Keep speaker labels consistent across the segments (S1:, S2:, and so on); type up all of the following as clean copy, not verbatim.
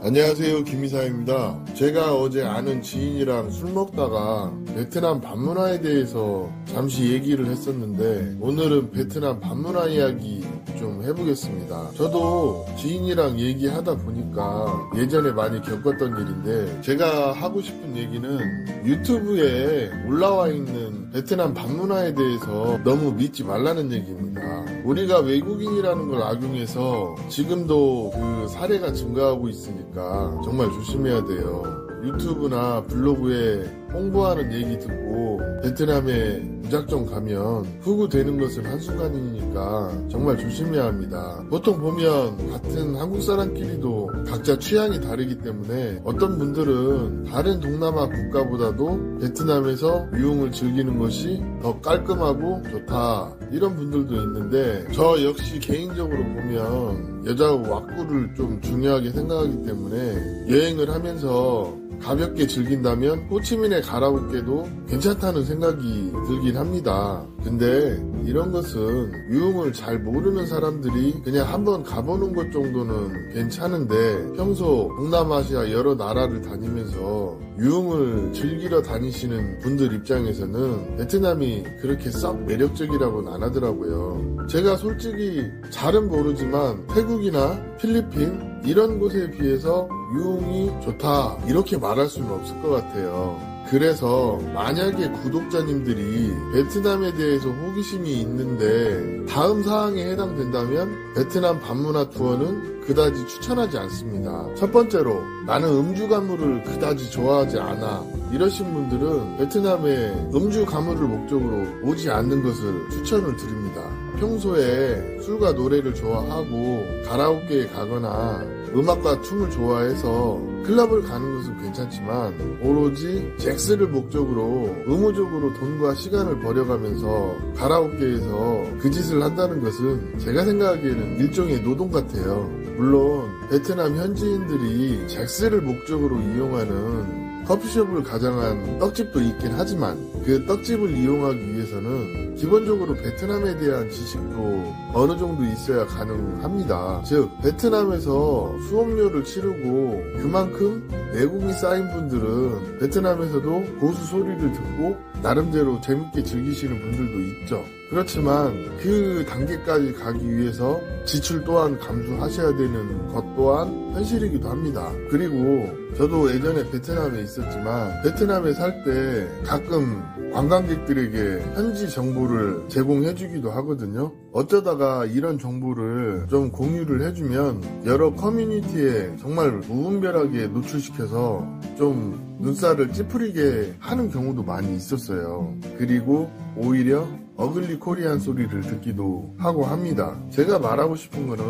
S1: 안녕하세요, 김이사입니다. 제가 어제 아는 지인이랑 술 먹다가 베트남 밥문화에 대해서 잠시 얘기를 했었는데 오늘은 베트남 밥문화 이야기 좀 해보겠습니다. 저도 지인이랑 얘기하다 보니까 예전에 많이 겪었던 일인데 제가 하고 싶은 얘기는 유튜브에 올라와 있는 베트남 밥문화에 대해서 너무 믿지 말라는 얘기입니다. 우리가 외국인이라는 걸 악용해서 지금도 그 사례가 증가하고 있으니까 정말 조심해야 돼요. 유튜브나 블로그에 홍보하는 얘기 듣고 베트남에 무작정 가면 후구되는 것은 한순간이니까 정말 조심해야 합니다. 보통 보면 같은 한국 사람끼리도 각자 취향이 다르기 때문에 어떤 분들은 다른 동남아 국가보다도 베트남에서 유흥을 즐기는 것이 더 깔끔하고 좋다 이런 분들도 있는데 저 역시 개인적으로 보면 여자 왁구를 좀 중요하게 생각하기 때문에 여행을 하면서 가볍게 즐긴다면 호치민의 가라오케도 괜찮다는 생각이 들긴 합니다. 근데 이런 것은 유흥을 잘 모르는 사람들이 그냥 한번 가보는 것 정도는 괜찮은데 평소 동남아시아 여러 나라를 다니면서 유흥을 즐기러 다니시는 분들 입장에서는 베트남이 그렇게 썩 매력적이라고는 안 하더라고요. 제가 솔직히 잘은 모르지만 태국이나 필리핀 이런 곳에 비해서 유흥이 좋다 이렇게 말할 수는 없을 것 같아요. 그래서 만약에 구독자님들이 베트남에 대해서 호기심이 있는데 다음 사항에 해당된다면 베트남 밥문화 투어는 그다지 추천하지 않습니다. 첫 번째로 나는 음주 가무를 그다지 좋아하지 않아 이러신 분들은 베트남에 음주 가무를 목적으로 오지 않는 것을 추천을 드립니다. 평소에 술과 노래를 좋아하고 가라오케에 가거나 음악과 춤을 좋아해서 클럽을 가는 것은 괜찮지만 오로지 잭스를 목적으로 의무적으로 돈과 시간을 버려가면서 가라오케에서 그 짓을 한다는 것은 제가 생각하기에는 일종의 노동 같아요. 물론 베트남 현지인들이 잭스를 목적으로 이용하는 커피숍을 가장한 떡집도 있긴 하지만 그 떡집을 이용하기 위해서는 기본적으로 베트남에 대한 지식도 어느 정도 있어야 가능합니다. 즉 베트남에서 수업료를 치르고 그만큼 내공이 쌓인 분들은 베트남에서도 고수 소리를 듣고 나름대로 재밌게 즐기시는 분들도 있죠. 그렇지만 그 단계까지 가기 위해서 지출 또한 감수하셔야 되는 것 또한 현실이기도 합니다. 그리고 저도 예전에 베트남에 있었지만 베트남에 살 때 가끔 관광객들에게 현지 정보를 제공해주기도 하거든요. 어쩌다가 이런 정보를 좀 공유를 해주면 여러 커뮤니티에 정말 무분별하게 노출시켜서 좀 눈살을 찌푸리게 하는 경우도 많이 있었어요. 그리고 오히려 어글리 코리안 소리를 듣기도 하고 합니다. 제가 말하고 싶은 거는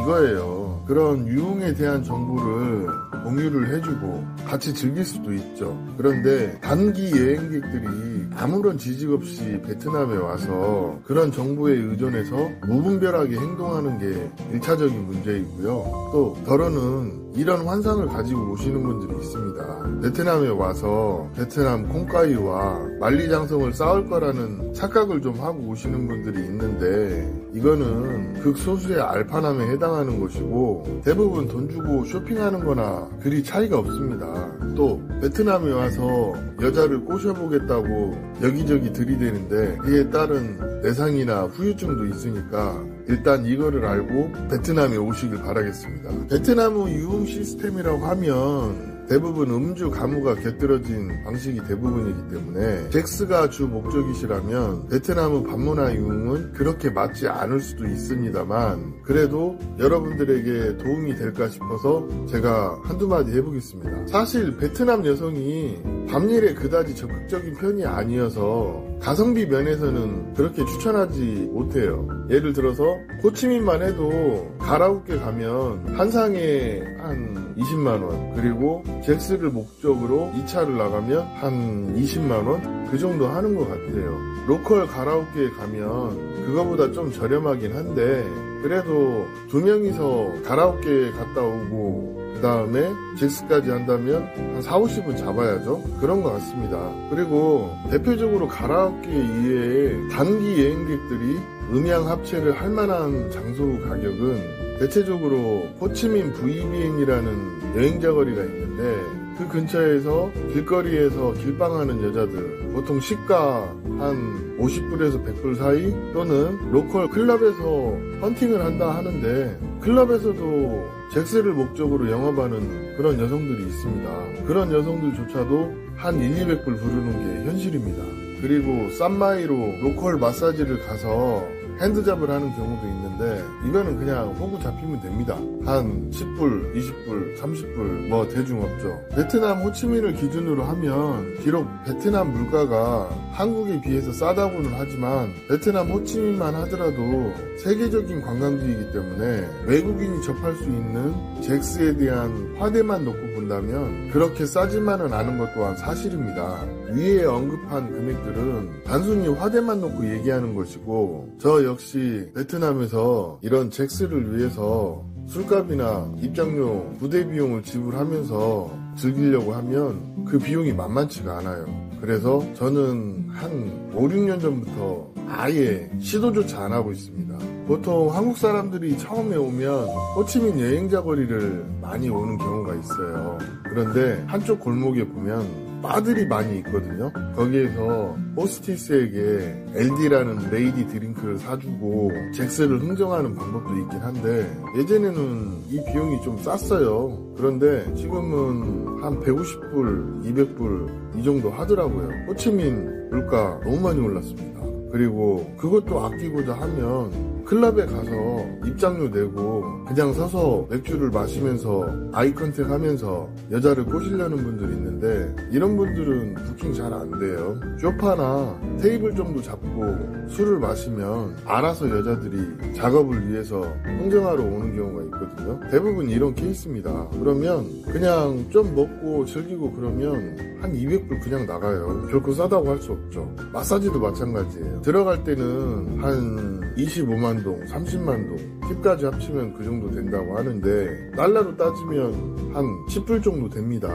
S1: 이거예요. 그런 유흥에 대한 정보를 공유를 해주고 같이 즐길 수도 있죠. 그런데 단기 여행객들이 아무런 지식 없이 베트남에 와서 그런 정보에 의존해서 무분별하게 행동하는 게 1차적인 문제이고요. 또 더러는 이런 환상을 가지고 오시는 분들이 있습니다. 베트남에 와서 베트남 콩가이와 만리장성을 쌓을 거라는 착각을 좀 하고 오시는 분들이 있는데 이거는 극소수의 알파남에 해당하는 것이고 대부분 돈 주고 쇼핑하는 거나 그리 차이가 없습니다. 또 베트남에 와서 여자를 꼬셔보겠다고 여기저기 들이대는데 그에 따른 내상이나 후유증도 있으니까 일단 이거를 알고 베트남에 오시길 바라겠습니다. 베트남의 유흥 시스템이라고 하면 대부분 음주 가무가 곁들여진 방식이 대부분이기 때문에 잭스가 주 목적이시라면 베트남의 밥문화 유흥은 그렇게 맞지 않을 수도 있습니다만 그래도 여러분들에게 도움이 될까 싶어서 제가 한두 마디 해보겠습니다. 사실 베트남 여성이 밤일에 그다지 적극적인 편이 아니어서 가성비 면에서는 그렇게 추천하지 못해요. 예를 들어서 호치민만 해도 가라오케 가면 한 상에 한 20만원 그리고 잭스를 목적으로 2차를 나가면 한 20만원 그 정도 하는 것 같아요. 로컬 가라오케에 가면 그거보다 좀 저렴하긴 한데 그래도 두 명이서 가라오케에 갔다 오고 그 다음에 잭스까지 한다면 한 4-50은 잡아야죠. 그런 것 같습니다. 그리고 대표적으로 가라오케 이외에 단기 여행객들이 음양 합체를 할 만한 장소 가격은 대체적으로 호치민 VBN이라는 여행자 거리가 있는데 그 근처에서 길거리에서 길빵하는 여자들, 보통 시가 한 50불에서 100불 사이 또는 로컬 클럽에서 헌팅을 한다 하는데 클럽에서도 잭스를 목적으로 영업하는 그런 여성들이 있습니다. 그런 여성들조차도 한 200불 부르는 게 현실입니다. 그리고 싼마이로 로컬 마사지를 가서 핸드잡을 하는 경우도 있는데 이거는 그냥 호구 잡히면 됩니다. 한 10불, 20불, 30불 뭐 대중 없죠. 베트남 호치민을 기준으로 하면 비록 베트남 물가가 한국에 비해서 싸다고는 하지만 베트남 호치민만 하더라도 세계적인 관광지이기 때문에 외국인이 접할 수 있는 잭스에 대한 화대만 놓고 본다면 그렇게 싸지만은 않은 것 또한 사실입니다. 위에 언급한 금액들은 단순히 화대만 놓고 얘기하는 것이고 저 역시 베트남에서 이런 잭스를 위해서 술값이나 입장료, 부대 비용을 지불하면서 즐기려고 하면 그 비용이 만만치가 않아요. 그래서 저는 한 5, 6년 전부터 아예 시도조차 안 하고 있습니다. 보통 한국 사람들이 처음에 오면 호치민 여행자 거리를 많이 오는 경우가 있어요. 그런데 한쪽 골목에 보면 바들이 많이 있거든요. 거기에서 호스티스에게 LD라는 레이디 드링크를 사주고 잭스를 흥정하는 방법도 있긴 한데 예전에는 이 비용이 좀 쌌어요. 그런데 지금은 한 150불, 200불 이 정도 하더라고요. 호치민 물가 너무 많이 올랐습니다. 그리고 그것도 아끼고자 하면 클럽에 가서 입장료 내고 그냥 서서 맥주를 마시면서 아이 컨택 하면서 여자를 꼬시려는 분들이 있는데 이런 분들은 부킹 잘 안 돼요. 쇼파나 테이블 정도 잡고 술을 마시면 알아서 여자들이 작업을 위해서 흥정하러 오는 경우가 있거든요. 대부분 이런 케이스입니다. 그러면 그냥 좀 먹고 즐기고 그러면 한 200불 그냥 나가요. 결코 싸다고 할 수 없죠. 마사지도 마찬가지예요. 들어갈 때는 한 25만 동, 30만 동, 팁까지 합치면 그 정도 된다고 하는데 달러로 따지면 한 10불 정도 됩니다.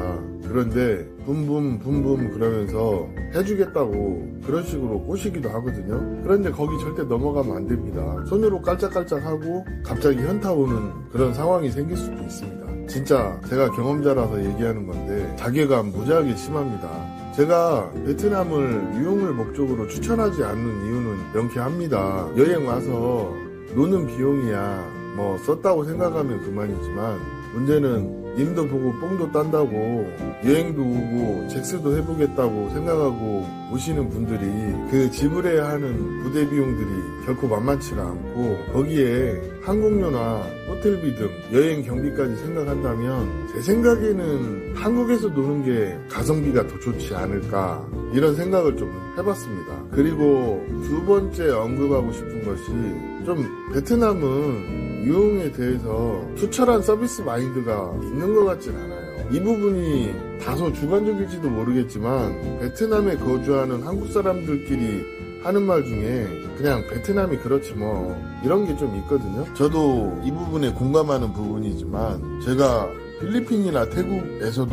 S1: 그런데 붐붐 그러면서 해주겠다고 그런 식으로 꼬시기도 하거든요. 그런데 거기 절대 넘어가면 안 됩니다. 손으로 깔짝깔짝하고 갑자기 현타 오는 그런 상황이 생길 수도 있습니다. 진짜 제가 경험자라서 얘기하는 건데 자괴감 무지하게 심합니다. 제가 베트남을 유흥을 목적으로 추천하지 않는 이유는 명쾌합니다. 여행 와서 노는 비용이야 뭐 썼다고 생각하면 그만이지만 문제는 님도 보고 뽕도 딴다고 여행도 오고 잭스도 해보겠다고 생각하고 오시는 분들이 그 지불해야 하는 부대 비용들이 결코 만만치가 않고 거기에 항공료나 호텔비 등 여행 경비까지 생각한다면 제 생각에는 한국에서 노는 게 가성비가 더 좋지 않을까 이런 생각을 좀 해봤습니다. 그리고 두 번째 언급하고 싶은 것이 좀 베트남은 유흥에 대해서 투철한 서비스 마인드가 있는 것 같진 않아요. 이 부분이 다소 주관적일지도 모르겠지만 베트남에 거주하는 한국 사람들끼리 하는 말 중에 그냥 베트남이 그렇지 뭐 이런 게 좀 있거든요. 저도 이 부분에 공감하는 부분이지만 제가 필리핀이나 태국에서도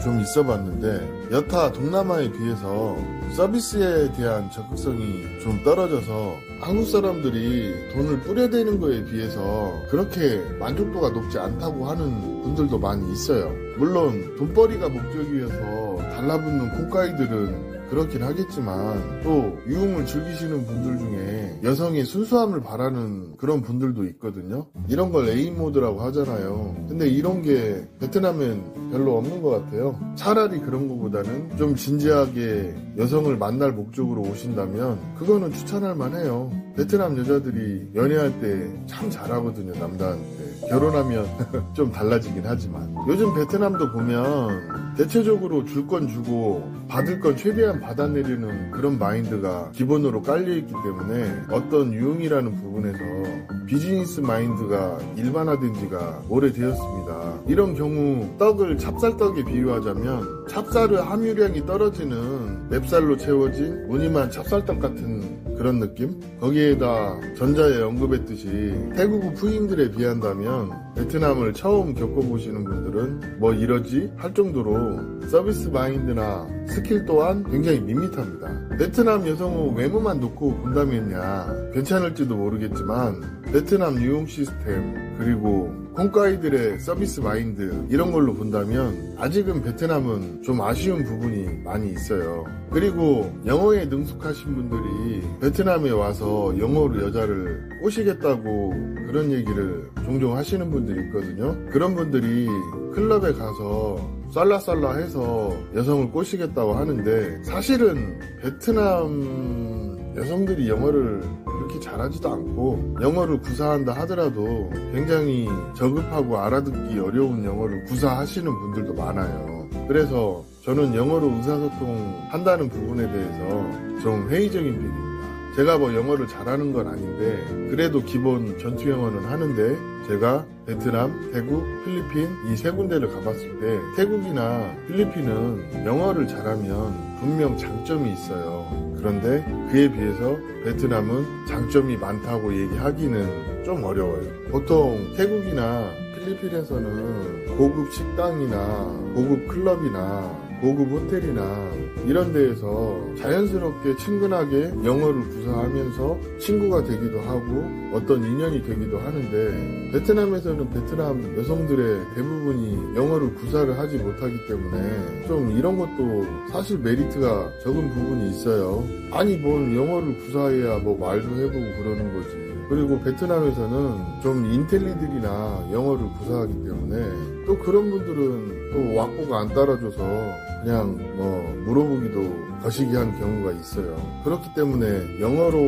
S1: 좀 있어 봤는데 여타 동남아에 비해서 서비스에 대한 적극성이 좀 떨어져서 한국 사람들이 돈을 뿌려대는 거에 비해서 그렇게 만족도가 높지 않다고 하는 분들도 많이 있어요. 물론 돈벌이가 목적이어서 달라붙는 콩가이들은 그렇긴 하겠지만 또 유흥을 즐기시는 분들 중에 여성의 순수함을 바라는 그런 분들도 있거든요. 이런 걸 A모드라고 하잖아요. 근데 이런 게 베트남엔 별로 없는 것 같아요. 차라리 그런 것보다는 좀 진지하게 여성을 만날 목적으로 오신다면 그거는 추천할 만해요. 베트남 여자들이 연애할 때 참 잘하거든요. 남자한테. 결혼하면 좀 달라지긴 하지만 요즘 베트남도 보면 대체적으로 줄 건 주고 받을 건 최대한 받아내려는 그런 마인드가 기본으로 깔려있기 때문에 어떤 유흥이라는 부분에서 비즈니스 마인드가 일반화된 지가 오래되었습니다. 이런 경우 떡을 찹쌀떡에 비유하자면 찹쌀의 함유량이 떨어지는 맵쌀로 채워진 무늬만 찹쌀떡 같은 그런 느낌? 거기에다 전자에 언급했듯이 태국의 부인들에 비한다면 베트남을 처음 겪어보시는 분들은 뭐 이러지? 할 정도로 서비스 마인드나 스킬 또한 굉장히 밋밋합니다. 베트남 여성의 외모만 놓고 본다면야 괜찮을지도 모르겠지만 베트남 유흥 시스템 그리고 콩가이들의 서비스 마인드 이런 걸로 본다면 아직은 베트남은 좀 아쉬운 부분이 많이 있어요. 그리고 영어에 능숙하신 분들이 베트남에 와서 영어로 여자를 꼬시겠다고 그런 얘기를 종종 하시는 분들이 있거든요. 그런 분들이 클럽에 가서 쌀라쌀라 해서 여성을 꼬시겠다고 하는데 사실은 베트남 여성들이 영어를 그렇게 잘하지도 않고 영어를 구사한다 하더라도 굉장히 저급하고 알아듣기 어려운 영어를 구사하시는 분들도 많아요. 그래서 저는 영어로 의사소통 한다는 부분에 대해서 좀 회의적인 편입니다. 제가 뭐 영어를 잘하는 건 아닌데 그래도 기본 전투 영어는 하는데 제가 베트남, 태국, 필리핀 이 세 군데를 가봤을 때 태국이나 필리핀은 영어를 잘하면 분명 장점이 있어요. 그런데 그에 비해서 베트남은 장점이 많다고 얘기하기는 좀 어려워요. 보통 태국이나 필리핀에서는 고급 식당이나 고급 클럽이나 고급 호텔이나 이런 데에서 자연스럽게 친근하게 영어를 구사하면서 친구가 되기도 하고 어떤 인연이 되기도 하는데 베트남에서는 베트남 여성들의 대부분이 영어를 구사를 하지 못하기 때문에 좀 이런 것도 사실 메리트가 적은 부분이 있어요. 아니 뭔 영어를 구사해야 뭐 말도 해보고 그러는 거지. 그리고 베트남에서는 좀 인텔리들이나 영어를 구사하기 때문에 또 그런 분들은 또 왁구가 안 따라줘서 그냥 뭐 물어보기도 거시기한 경우가 있어요. 그렇기 때문에 영어로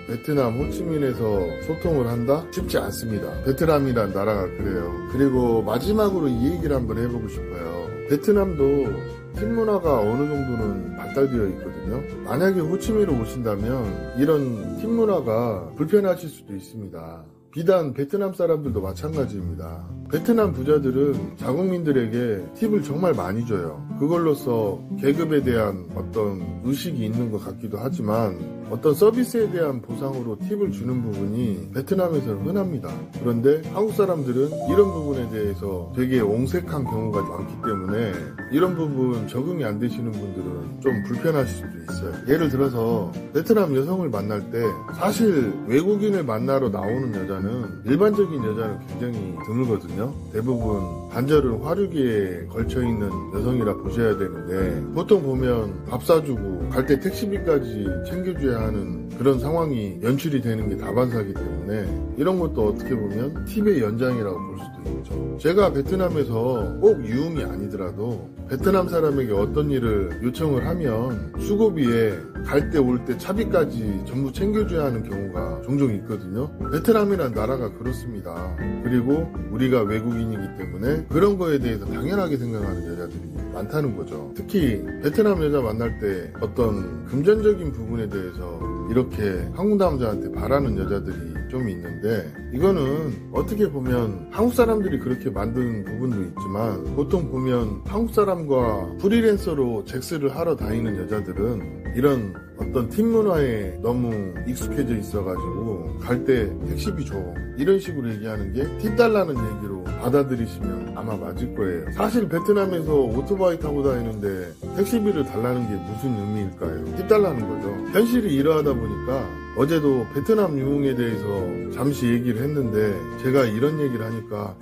S1: 베트남 호치민에서 소통을 한다? 쉽지 않습니다. 베트남이란 나라가 그래요. 그리고 마지막으로 이 얘기를 한번 해보고 싶어요. 베트남도 팀 문화가 어느 정도는 발달되어 있거든요. 만약에 호치민으로 오신다면 이런 팀 문화가 불편하실 수도 있습니다. 비단 베트남 사람들도 마찬가지입니다. 베트남 부자들은 자국민들에게 팁을 정말 많이 줘요. 그걸로써 계급에 대한 어떤 의식이 있는 것 같기도 하지만 어떤 서비스에 대한 보상으로 팁을 주는 부분이 베트남에서는 흔합니다. 그런데 한국 사람들은 이런 부분에 대해서 되게 옹색한 경우가 많기 때문에 이런 부분 적응이 안 되시는 분들은 좀 불편하실 수도 있어요. 예를 들어서 베트남 여성을 만날 때 사실 외국인을 만나러 나오는 여자는 일반적인 여자는 굉장히 드물거든요. 대부분 관절은 화류기에 걸쳐있는 여성이라 보셔야 되는데 보통 보면 밥 사주고 갈 때 택시비까지 챙겨줘야 하는 그런 상황이 연출이 되는 게 다반사이기 때문에 이런 것도 어떻게 보면 팁의 연장이라고 볼 수도 있죠. 제가 베트남에서 꼭 유흥이 아니더라도 베트남 사람에게 어떤 일을 요청을 하면 수고비에 갈 때 올 때 차비까지 전부 챙겨줘야 하는 경우가 종종 있거든요. 베트남이란 나라가 그렇습니다. 그리고 우리가 외국인이기 때문에 그런 거에 대해서 당연하게 생각하는 여자들이 많다는 거죠. 특히 베트남 여자 만날 때 어떤 금전적인 부분에 대해서 이렇게 한국 남자한테 바라는 여자들이 좀 있는데 이거는 어떻게 보면 한국 사람들이 그렇게 만드는 부분도 있지만 보통 보면 한국 사람과 프리랜서로 잭스를 하러 다니는 여자들은 이런 어떤 팀 문화에 너무 익숙해져 있어가지고 갈 때 택시비 줘 이런 식으로 얘기하는 게 팁 달라는 얘기로 받아들이시면 아마 맞을 거예요. 사실 베트남에서 오토바이 타고 다니는데 택시비를 달라는 게 무슨 의미일까요? 팁 달라는 거죠. 현실이 이러하다 보니까 어제도 베트남 유흥에 대해서 잠시 얘기를 했는데 제가 이런 얘기를 하니까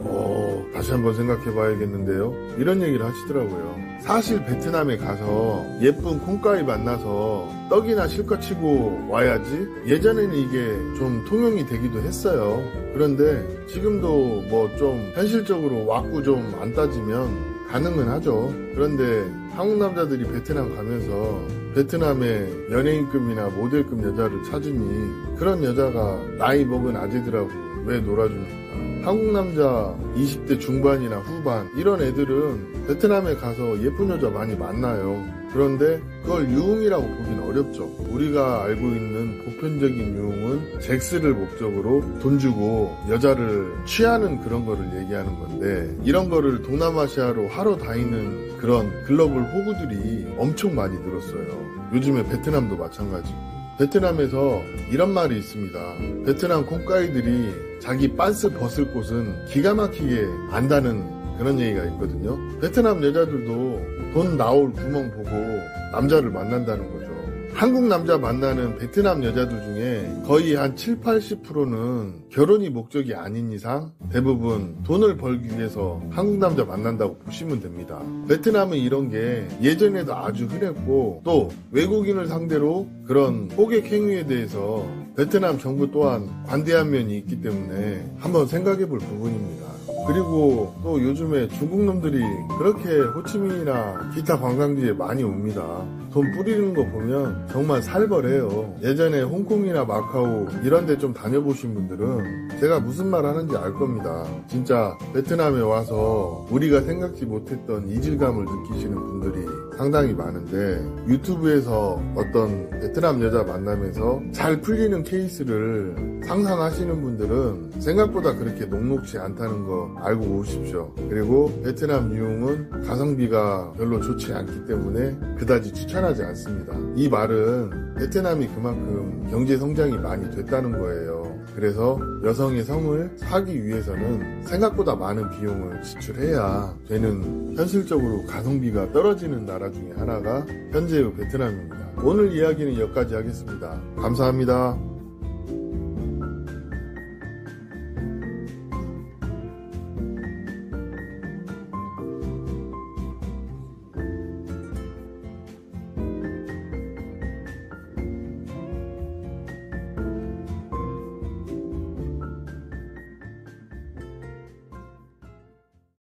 S1: 다시 한번 생각해 봐야겠는데요. 이런 얘기를 하시더라고요. 사실 베트남에 가서 예쁜 콩가이 만나서 떡이나 실컷 치고 와야지 예전에는 이게 좀 통용이 되기도 했어요. 그런데 지금도 뭐 좀 현실적으로 왁구 좀 안 따지면 가능은 하죠. 그런데 한국 남자들이 베트남 가면서 베트남의 연예인급이나 모델급 여자를 찾으니 그런 여자가 나이 먹은 아재들하고 왜 놀아줍니까? 한국 남자 20대 중반이나 후반 이런 애들은 베트남에 가서 예쁜 여자 많이 만나요. 그런데 그걸 유흥이라고 보긴 어렵죠. 우리가 알고 있는 보편적인 유흥은 잭스를 목적으로 돈 주고 여자를 취하는 그런 거를 얘기하는 건데 이런 거를 동남아시아로 하러 다니는 그런 글로벌 호구들이 엄청 많이 늘었어요. 요즘에 베트남도 마찬가지고. 베트남에서 이런 말이 있습니다. 베트남 콩가이들이 자기 빤스 벗을 곳은 기가 막히게 안다는 그런 얘기가 있거든요. 베트남 여자들도 돈 나올 구멍 보고 남자를 만난다는 거죠. 한국 남자 만나는 베트남 여자들 중에 거의 한 70-80%는 결혼이 목적이 아닌 이상 대부분 돈을 벌기 위해서 한국 남자 만난다고 보시면 됩니다. 베트남은 이런 게 예전에도 아주 흔했고 또 외국인을 상대로 그런 호객 행위에 대해서 베트남 정부 또한 관대한 면이 있기 때문에 한번 생각해 볼 부분입니다. 그리고 또 요즘에 중국 놈들이 그렇게 호치민이나 기타 관광지에 많이 옵니다. 돈 뿌리는 거 보면 정말 살벌해요. 예전에 홍콩이나 마카오 이런 데 좀 다녀보신 분들은 제가 무슨 말 하는지 알 겁니다. 진짜 베트남에 와서 우리가 생각지 못했던 이질감을 느끼시는 분들이 상당히 많은데 유튜브에서 어떤 베트남 여자 만나면서 잘 풀리는 케이스를 상상하시는 분들은 생각보다 그렇게 녹록지 않다는 거 알고 오십시오. 그리고 베트남 유흥은 가성비가 별로 좋지 않기 때문에 그다지 추천하지 않습니다. 이 말은 베트남이 그만큼 경제 성장이 많이 됐다는 거예요. 그래서 여성의 성을 사기 위해서는 생각보다 많은 비용을 지출해야 되는 현실적으로 가성비가 떨어지는 나라 중에 하나가 현재의 베트남입니다. 오늘 이야기는 여기까지 하겠습니다. 감사합니다.